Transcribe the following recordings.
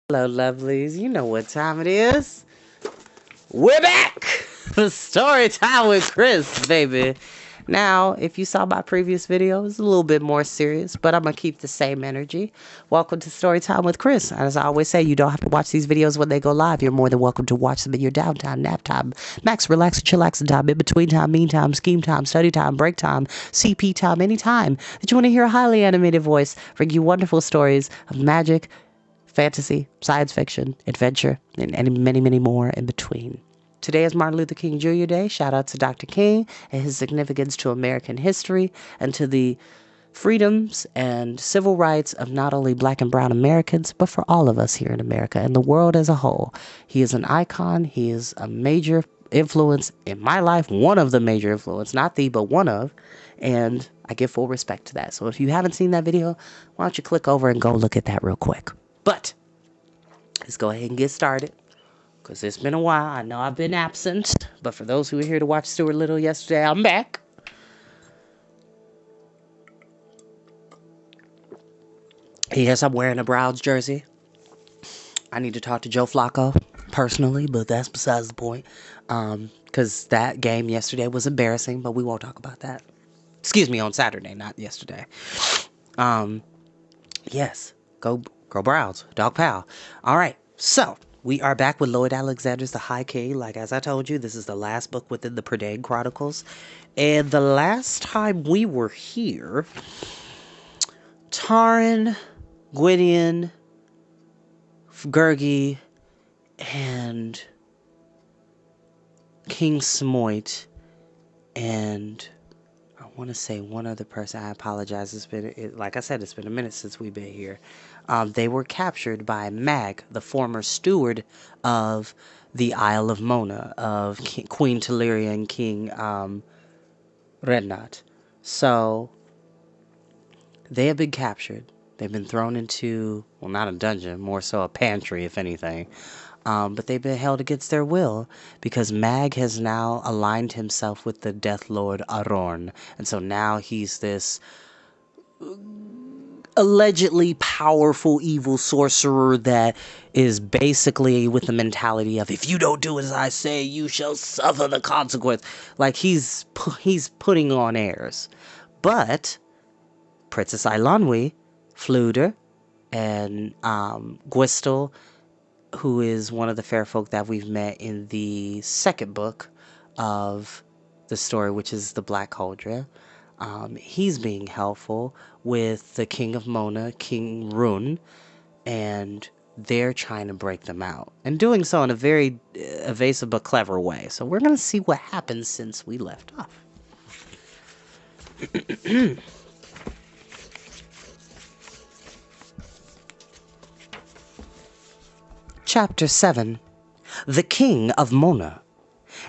Hello, lovelies. You know what time it is. We're back! Story time with Chris, baby. Now, if you saw my previous video, it's a little bit more serious, but I'm going to keep the same energy. Welcome to Storytime with Chris. As I always say, you don't have to watch these videos when they go live. You're more than welcome to watch them in your downtime, nap time, max relax and chillaxing time, in between time, mean time, scheme time, study time, break time, CP time, any time that you want to hear a highly animated voice bring you wonderful stories of magic, fantasy, science fiction, adventure, and many, many more in between. Today is Martin Luther King Jr. Day. Shout out to Dr. King and his significance to American history and to the freedoms and civil rights of not only black and brown Americans, but for all of us here in America and the world as a whole. He is an icon. He is a major influence in my life, one of the major influence, not the, but one of, and I give full respect to that. So if you haven't seen that video, why don't you click over and go look at that real quick. But let's go ahead and get started, because it's been a while. I know I've been absent, but for those who were here to watch Stuart Little yesterday, I'm back. Yes, I'm wearing a Browns jersey. I need to talk to Joe Flacco personally, but that's besides the point. Because that game yesterday was embarrassing, but we won't talk about that. Excuse me, on Saturday, not yesterday. Yes, go Browns, dog pal. All right, so we are back with Lloyd Alexander's The High King. Like, as I told you, this is the last book within the Prydain Chronicles. And the last time we were here, Taran, Gwydion, Gurgi, and King Smoit, and I want to say one other person. I apologize. Like I said, it's been a minute since we've been here. They were captured by Mag, the former steward of the Isle of Mona, of Queen Teleria and King Rednat. So they have been captured. They've been thrown into, well, not a dungeon, more so a pantry, if anything. But they've been held against their will because Mag has now aligned himself with the Death Lord Arorn. And so now he's this allegedly powerful evil sorcerer that is basically with the mentality of, if you don't do as I say, you shall suffer the consequence. Like, he's putting on airs. But Princess Ilanwi, Fluder, and Gwistel, who is one of the fair folk that we've met in the second book of the story, which is the Black Cauldron. He's being helpful with the King of Mona, King Run, and they're trying to break them out, and doing so in a very evasive but clever way. So we're going to see what happens since we left off. Chapter 7. The King of Mona.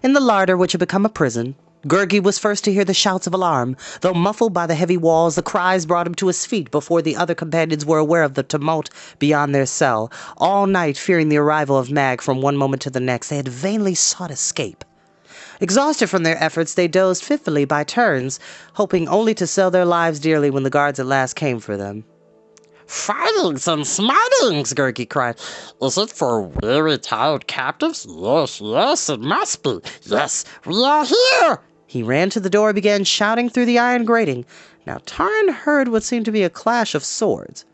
In the larder, which had become a prison, Gurgi was first to hear the shouts of alarm. Though muffled by the heavy walls, the cries brought him to his feet before the other companions were aware of the tumult beyond their cell. All night, fearing the arrival of Mag from one moment to the next, they had vainly sought escape. Exhausted from their efforts, they dozed fitfully by turns, hoping only to sell their lives dearly when the guards at last came for them. "Fightings and smitings!" Gurgi cried. "Is it for weary, tired captives? Yes, yes, it must be. Yes, we are here!" He ran to the door and began shouting through the iron grating. Now Taran heard what seemed to be a clash of swords.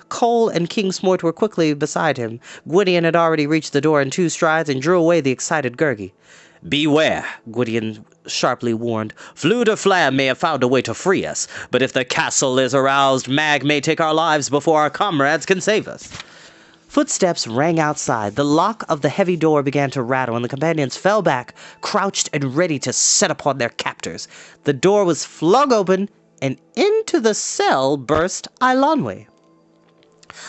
Cole and King Smoit were quickly beside him. Gwydion had already reached the door in 2 strides and drew away the excited Gurgi. "Beware," Gwydion sharply warned. "Fluder Flam may have found a way to free us, but if the castle is aroused, Mag may take our lives before our comrades can save us." Footsteps rang outside. The lock of the heavy door began to rattle, and the companions fell back, crouched and ready to set upon their captors. The door was flung open, and into the cell burst Ilanwi.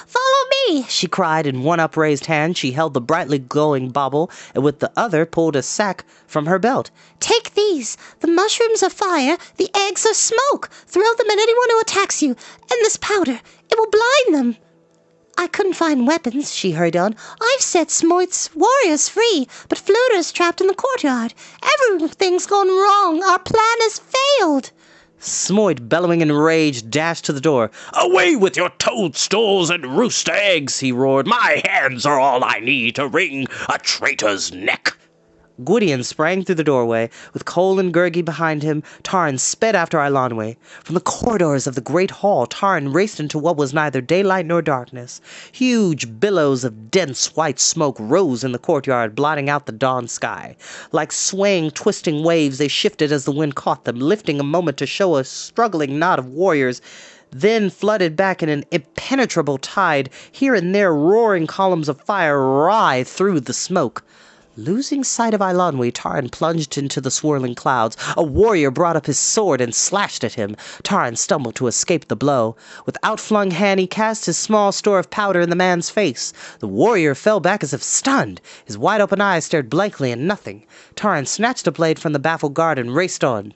"Follow me!" she cried. In one upraised hand she held the brightly glowing bauble, and with the other pulled a sack from her belt. "Take these. The mushrooms are fire, the eggs are smoke. Throw them at anyone who attacks you. And this powder, it will blind them." "I couldn't find weapons," she hurried on. "I've set Smoit's warriors free, but Fluter's trapped in the courtyard. Everything's gone wrong. Our plan has failed." Smoit, bellowing in rage, dashed to the door. "Away with your toadstools and roost eggs," he roared. "My hands are all I need to wring a traitor's neck." Gwydion sprang through the doorway. With Cole and Gurgi behind him, Taran sped after Eilonwy. From the corridors of the great hall, Taran raced into what was neither daylight nor darkness. Huge billows of dense white smoke rose in the courtyard, blotting out the dawn sky. Like swaying, twisting waves, they shifted as the wind caught them, lifting a moment to show a struggling knot of warriors, then flooded back in an impenetrable tide. Here and there, roaring columns of fire writhed through the smoke. Losing sight of Eilonwy, Taran plunged into the swirling clouds. A warrior brought up his sword and slashed at him. Taran stumbled to escape the blow. With outflung hand, he cast his small store of powder in the man's face. The warrior fell back as if stunned. His wide-open eyes stared blankly at nothing. Taran snatched a blade from the baffled guard and raced on.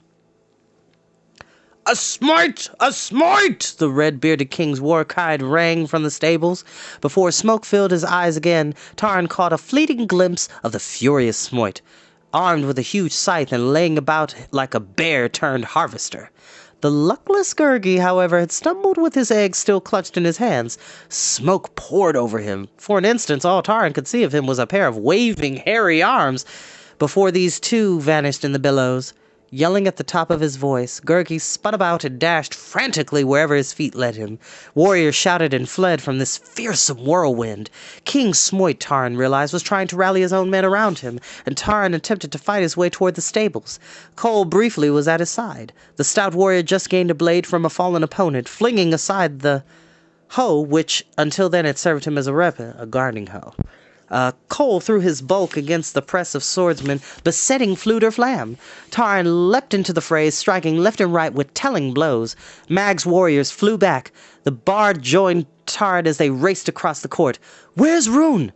"A smite! A smite!" The red-bearded king's war cry rang from the stables. Before smoke filled his eyes again, Taran caught a fleeting glimpse of the furious Smoit, armed with a huge scythe and laying about like a bear-turned harvester. The luckless Gurgi, however, had stumbled with his egg still clutched in his hands. Smoke poured over him. For an instant, all Taran could see of him was a pair of waving, hairy arms. Before these too vanished in the billows. Yelling at the top of his voice, Gurgi spun about and dashed frantically wherever his feet led him. Warriors shouted and fled from this fearsome whirlwind. King Smoit, Taran realized, was trying to rally his own men around him, and Taran attempted to fight his way toward the stables. Cole briefly was at his side. The stout warrior just gained a blade from a fallen opponent, flinging aside the hoe, which until then had served him as a weapon, a gardening hoe. Cole threw his bulk against the press of swordsmen, besetting Flute or Flam. Taran leapt into the fray, striking left and right with telling blows. Mag's warriors flew back. The bard joined Taran as they raced across the court. "Where's Rune?"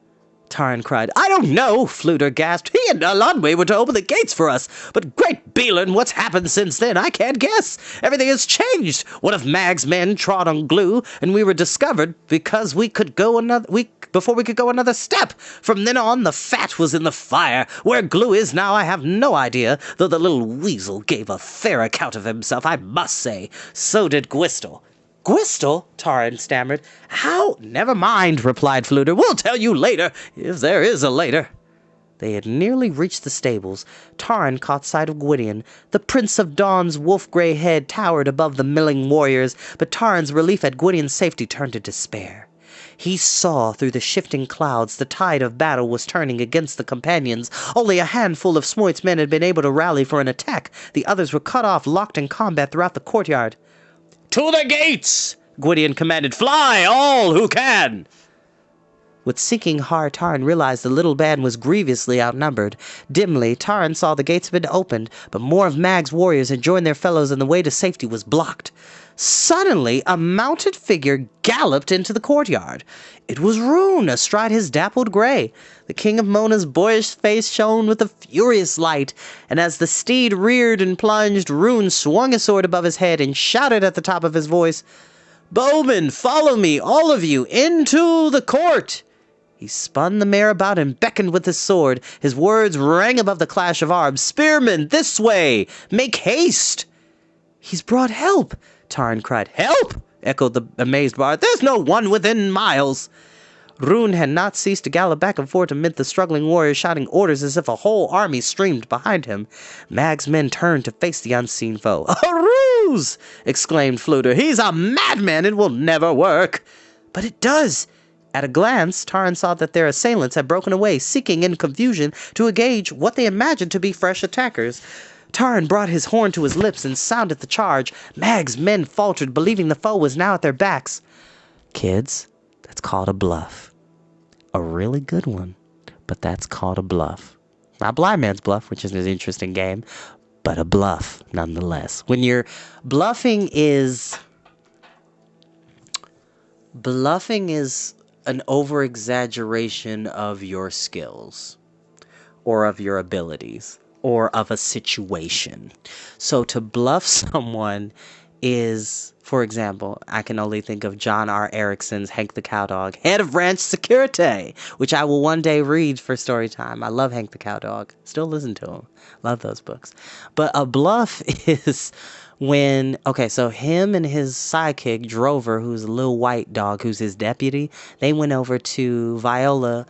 Taran cried. "I don't know," Fluter gasped. "He and Eilonwy were to open the gates for us. But great Beelin, what's happened since then? I can't guess. Everything has changed. One of Mag's men trod on glue, and we were discovered because before we could go another step. From then on, the fat was in the fire. Where glue is now, I have no idea, though the little weasel gave a fair account of himself, I must say. So did Gwistel." "Gwistel?" Taran stammered. "How?" "Never mind," replied Fluter. "We'll tell you later, if there is a later." They had nearly reached the stables. Taran caught sight of Gwydion. The Prince of Dawn's wolf-grey head towered above the milling warriors, but Taran's relief at Gwydion's safety turned to despair. He saw through the shifting clouds the tide of battle was turning against the companions. Only a handful of Smoit's men had been able to rally for an attack. The others were cut off, locked in combat throughout the courtyard. "To the gates!" Gwydion commanded. "Fly, all who can!" With sinking heart, Taran realized the little band was grievously outnumbered. Dimly, Taran saw the gates had been opened, but more of Mag's warriors had joined their fellows and the way to safety was blocked. Suddenly, a mounted figure galloped into the courtyard. It was Rune, astride his dappled grey. The king of Mona's boyish face shone with a furious light, and as the steed reared and plunged, Rune swung his sword above his head and shouted at the top of his voice, "Bowmen, follow me, all of you, into the court!" He spun the mare about and beckoned with his sword. His words rang above the clash of arms. "Spearmen, this way! Make haste!" "He's brought help!" Taran cried. "Help!" echoed the amazed bard. "There's no one within miles." Rune had not ceased to gallop back and forth amid the struggling warriors, shouting orders as if a whole army streamed behind him. Mag's men turned to face the unseen foe. "A ruse!" exclaimed Fluter. "He's a madman! It will never work!" "But it does!" At a glance, Taran saw that their assailants had broken away, seeking in confusion to engage what they imagined to be fresh attackers. Taran brought his horn to his lips and sounded the charge. Mag's men faltered, believing the foe was now at their backs. "Kids, that's called a bluff. A really good one, but that's called a bluff. Not Blind Man's Bluff, which is an interesting game, but a bluff nonetheless. When you're bluffing is an over-exaggeration of your skills or of your abilities or of a situation. So to bluff someone is, for example, I can only think of John R. Erickson's Hank the Cowdog, head of ranch security, which I will one day read for Storytime. I love Hank the Cowdog. Still listen to him. Love those books. But a bluff is So him and his sidekick, Drover, who's a little white dog, who's his deputy, they went over to Viola,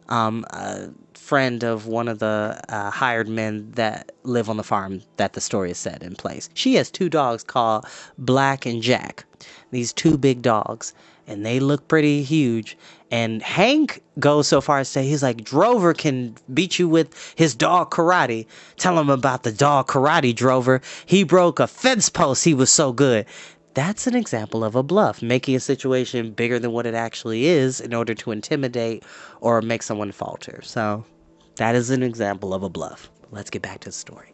a friend of one of the hired men that live on the farm that the story is set in place. She has two dogs called Black and Jack. These two big dogs, and they look pretty huge. And Hank goes so far as to say, he's like, Drover can beat you with his dog karate. Tell him about the dog karate, Drover. He broke a fence post. He was so good. That's an example of a bluff, making a situation bigger than what it actually is in order to intimidate or make someone falter. So that is an example of a bluff. Let's get back to the story.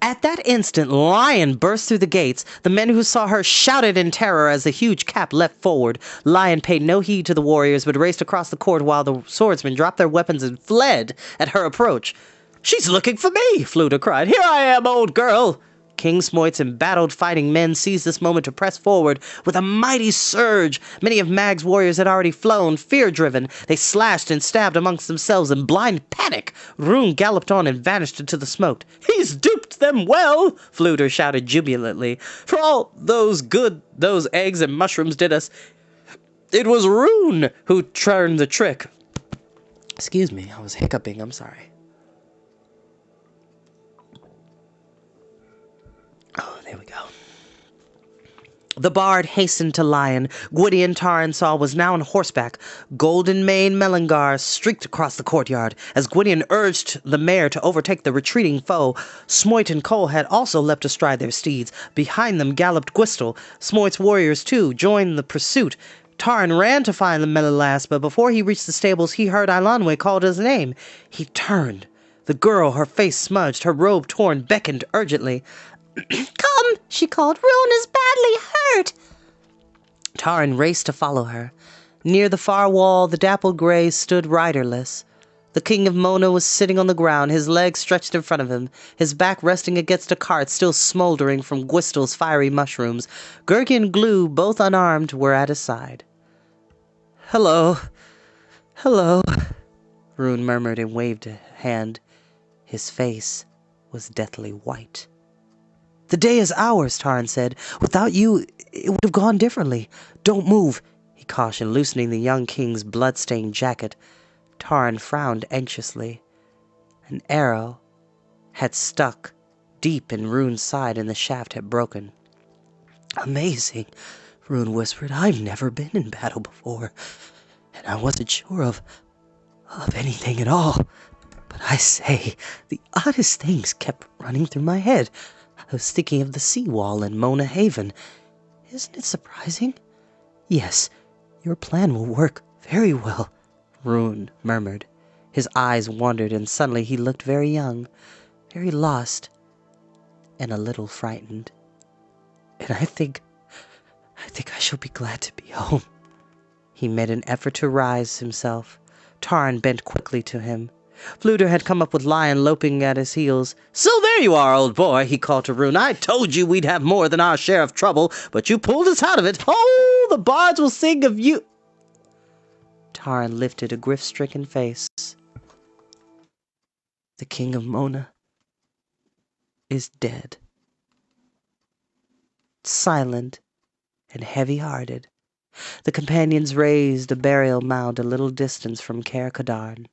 At that instant, Lion burst through the gates. The men who saw her shouted in terror as the huge cap leapt forward. Lion paid no heed to the warriors, but raced across the court while the swordsmen dropped their weapons and fled at her approach. "She's looking for me!" Fluta cried. "Here I am, old girl!" King Smoit's embattled fighting men seized this moment to press forward with a mighty surge. Many of Mag's warriors had already flown, fear-driven. They slashed and stabbed amongst themselves in blind panic. Rune galloped on and vanished into the smoke. "He's duped them well!" Fluter shouted jubilantly. "For all those eggs and mushrooms did us, it was Rune who turned the trick." Excuse me, I was hiccuping, I'm sorry. Oh, there we go. The bard hastened to Lion. Gwydion Taran saw was now on horseback. Golden Mane Melangar streaked across the courtyard. As Gwydion urged the mare to overtake the retreating foe, Smoit and Cole had also leapt astride their steeds. Behind them galloped Gwistel. Smoit's warriors, too, joined the pursuit. Taran ran to find the Melilas, but before he reached the stables, he heard Eilonwy called his name. He turned. The girl, her face smudged, her robe torn, beckoned urgently. "Come," she called. "Rune is badly hurt." Taran raced to follow her. Near the far wall, the dappled grey stood riderless. The king of Mona was sitting on the ground, his legs stretched in front of him, his back resting against a cart still smouldering from Gwistel's fiery mushrooms. Gurgi and Glue, both unarmed, were at his side. "Hello, hello," Rune murmured and waved a hand. His face was deathly white. "The day is ours," Taran said. "Without you, it would have gone differently. Don't move," he cautioned, loosening the young king's blood-stained jacket. Taran frowned anxiously. An arrow had stuck deep in Rune's side and the shaft had broken. "Amazing," Rune whispered. "I've never been in battle before, and I wasn't sure of anything at all. But I say, the oddest things kept running through my head. I was thinking of the seawall in Mona Haven. Isn't it surprising?" "Yes, your plan will work very well," Rune murmured. His eyes wandered, and suddenly he looked very young, very lost, and a little frightened. "And I think I shall be glad to be home." He made an effort to rise himself. Taran bent quickly to him. Fluter had come up with Lion loping at his heels. "So there you are, old boy," he called to Rune. "I told you we'd have more than our share of trouble, but you pulled us out of it. Oh, the bards will sing of you." Taran lifted a grief-stricken face. "The king of Mona is dead." Silent and heavy-hearted, the companions raised a burial mound a little distance from Caer Cadarn.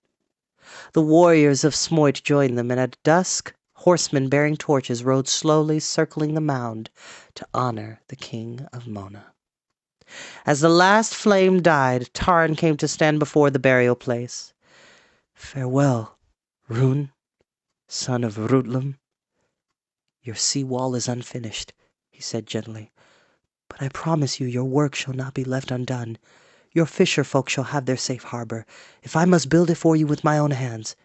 The warriors of Smoit joined them, and at dusk, horsemen bearing torches rode slowly circling the mound to honor the king of Mona. As the last flame died, Taran came to stand before the burial place. "Farewell, Rune, son of Rutlam. Your sea-wall is unfinished," he said gently, "but I promise you your work shall not be left undone. Your fisher folk shall have their safe harbor, if I must build it for you with my own hands."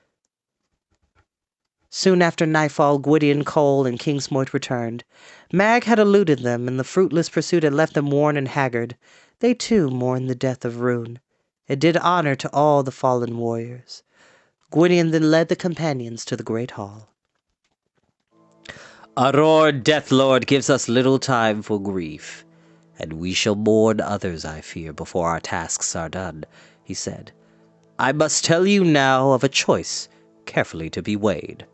Soon after nightfall, Gwydion, Cole, and King Smoit returned. Mag had eluded them, and the fruitless pursuit had left them worn and haggard. They, too, mourned the death of Rune. It did honor to all the fallen warriors. Gwydion then led the companions to the great hall. "Our Death Lord gives us little time for grief, and we shall mourn others, I fear, before our tasks are done," he said. "I must tell you now of a choice carefully to be weighed.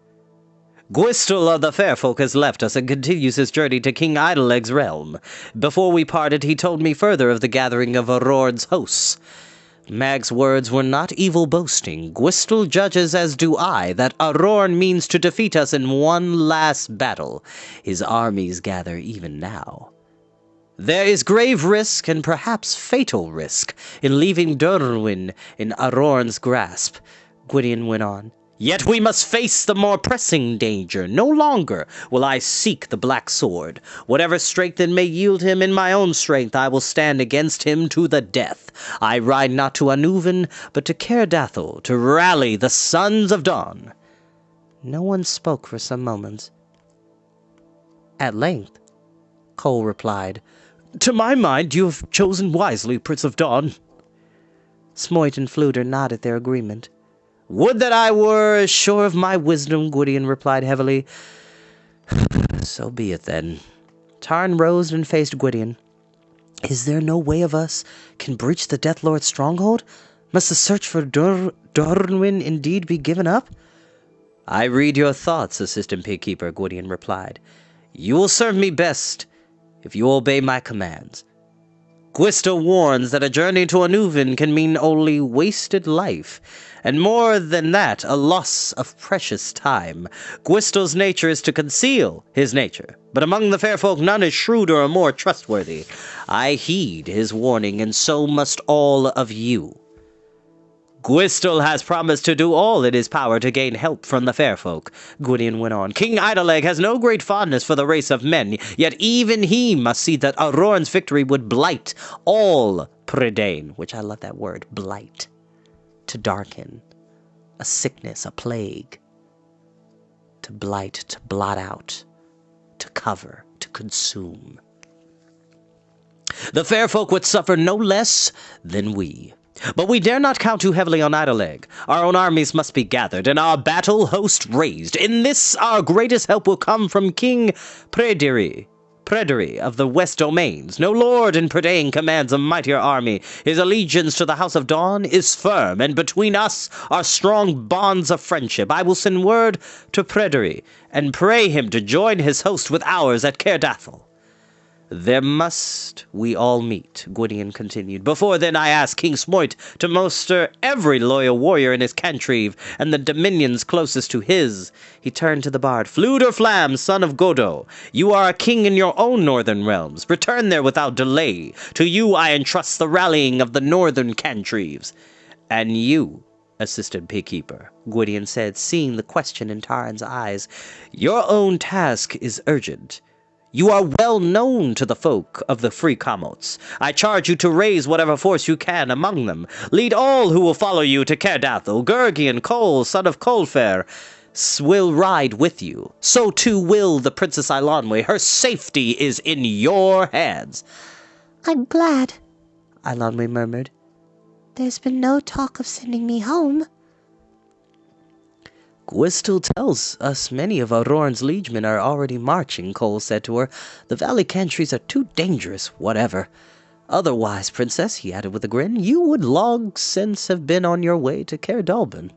Gwistel of the Fair Folk has left us and continues his journey to King Idaleg's realm. Before we parted, he told me further of the gathering of Aurorn's hosts. Mag's words were not evil boasting. Gwistel judges, as do I, that Aurorn means to defeat us in one last battle. His armies gather even now. There is grave risk, and perhaps fatal risk, in leaving Dorwin in Aurorn's grasp, Gwydion went on. Yet we must face the more pressing danger. No longer will I seek the black sword. Whatever strength it may yield him, in my own strength I will stand against him to the death. I ride not to Anuvin, but to Caerdathel, to rally the sons of Dawn. No one spoke for some moments. At length, Cole replied, To my mind, you have chosen wisely, Prince of Dawn. Smoit and Fluter nodded their agreement. Would that I were as sure of my wisdom, Gwydion replied heavily. So be it, then. Tarn rose and faced Gwydion. Is there no way of us can breach the Death Lord's stronghold? Must the search for Dorwin indeed be given up? I read your thoughts, Assistant Pigkeeper, Gwydion replied. You will serve me best if you obey my commands. Gwistel warns that a journey to Anuvin can mean only wasted life, and more than that, a loss of precious time. Gwistel's nature is to conceal his nature, but among the fair folk none is shrewder or more trustworthy. I heed his warning, and so must all of you. Gwistel has promised to do all in his power to gain help from the fair folk, Gwydion went on. King Idaleg has no great fondness for the race of men, yet even he must see that Aurorn's victory would blight all Predain, which I love that word, blight, to darken, a sickness, a plague, to blight, to blot out, to cover, to consume. The fair folk would suffer no less than we. But we dare not count too heavily on Idaleg. Our own armies must be gathered, and our battle host raised. In this our greatest help will come from King Predery of the West Domains. No lord in Predain commands a mightier army. His allegiance to the House of Dawn is firm, and between us are strong bonds of friendship. I will send word to Predery, and pray him to join his host with ours at Caerdathel. There must we all meet, Gwydion continued. Before then I ask King Smoit to muster every loyal warrior in his cantreve, and the dominions closest to his. He turned to the bard. Fluter Flam, son of Godo, you are a king in your own northern realms. Return there without delay. To you I entrust the rallying of the northern cantreves. And you, Assistant Pigkeeper, Gwydion said, seeing the question in Tarn's eyes, your own task is urgent. You are well known to the folk of the Free Comots. I charge you to raise whatever force you can among them. Lead all who will follow you to Caerdathel. Gurgian Cole, son of Colfair, will ride with you. So too will the Princess Eilonwy. Her safety is in your hands. I'm glad, Eilonwy murmured. There's been no talk of sending me home. Gwistel tells us many of Aurorn's liegemen are already marching, Cole said to her. The valley countries are too dangerous, whatever. Otherwise, Princess, he added with a grin, you would long since have been on your way to Caerdalban.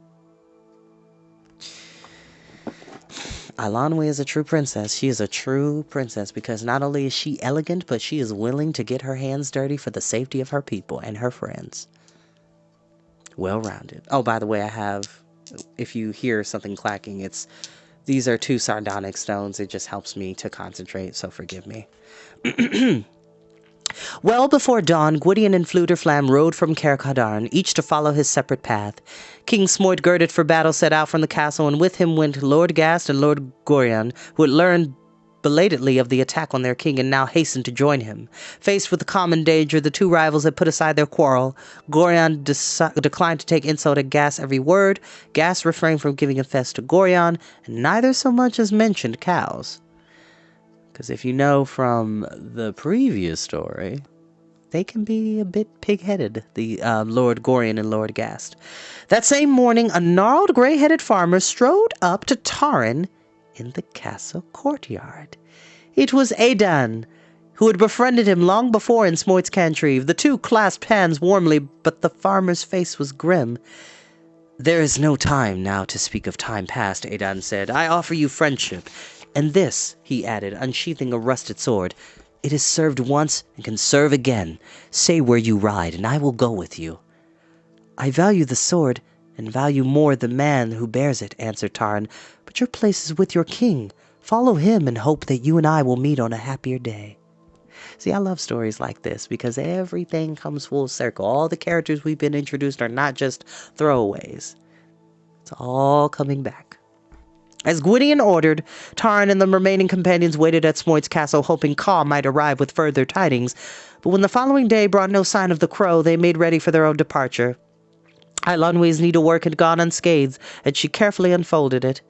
Eilonwy is a true princess. She is a true princess because not only is she elegant, but she is willing to get her hands dirty for the safety of her people and her friends. Well-rounded. Oh, by the way, I have... If you hear something clacking, these are 2 sardonic stones. It just helps me to concentrate, so forgive me. Well before dawn, Gwydion and Fluter Flam rode from Caer-Cardarn, each to follow his separate path. King Smoit, girded for battle, set out from the castle, and with him went Lord Gast and Lord Gorion, who had learned belatedly of the attack on their king and now hastened to join him. Faced with the common danger, the 2 rivals had put aside their quarrel. Gorion declined to take insult at Gast's every word. Gast refrained from giving offense to Gorion, and neither so much as mentioned cows. Because if you know from the previous story, they can be a bit pig-headed, the Lord Gorion and Lord Gast. That same morning, a gnarled, gray-headed farmer strode up to Taran in the castle courtyard. It was Aedan, who had befriended him long before in Smoit's cantreve. The 2 clasped hands warmly, but the farmer's face was grim. There is no time now to speak of time past, Adon said. I offer you friendship. And this, he added, unsheathing a rusted sword, it has served once and can serve again. Say where you ride, and I will go with you. I value the sword, and value more the man who bears it, answered Taran. But your place is with your king. Follow him and hope that you and I will meet on a happier day. See, I love stories like this because everything comes full circle. All the characters we've been introduced are not just throwaways. It's all coming back. As Gwydion ordered, Taran and the remaining companions waited at Smoit's castle, hoping Caw might arrive with further tidings. But when the following day brought no sign of the crow, they made ready for their own departure. Eilonwy's needlework had gone unscathed, and she carefully unfolded it.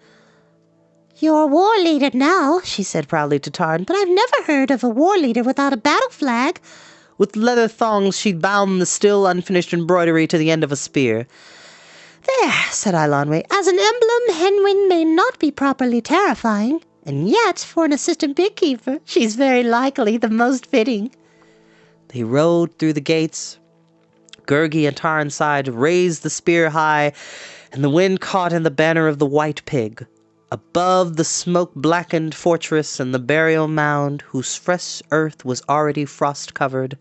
"You're a war leader now," she said proudly to Taran, "but I've never heard of a war leader without a battle flag." With leather thongs she bound the still unfinished embroidery to the end of a spear. "There," said Eilonwy, "as an emblem, Henwin may not be properly terrifying, and yet, for an assistant bigkeeper, she's very likely the most fitting." They rode through the gates. Gurgi and Taran's side raised the spear high, and the wind caught in the banner of the white pig. Above the smoke-blackened fortress and the burial mound, whose fresh earth was already frost-covered,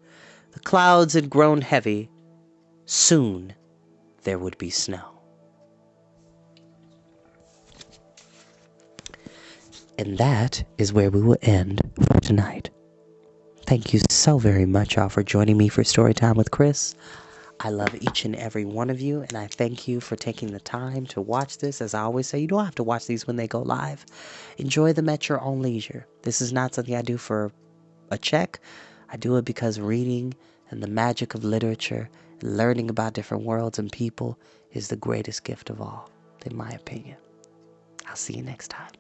the clouds had grown heavy. Soon there would be snow. And that is where we will end for tonight. Thank you so very much, y'all, for joining me for Storytime with Chris. I love each and every one of you, and I thank you for taking the time to watch this. As I always say, you don't have to watch these when they go live. Enjoy them at your own leisure. This is not something I do for a check. I do it because reading and the magic of literature, and learning about different worlds and people is the greatest gift of all, in my opinion. I'll see you next time.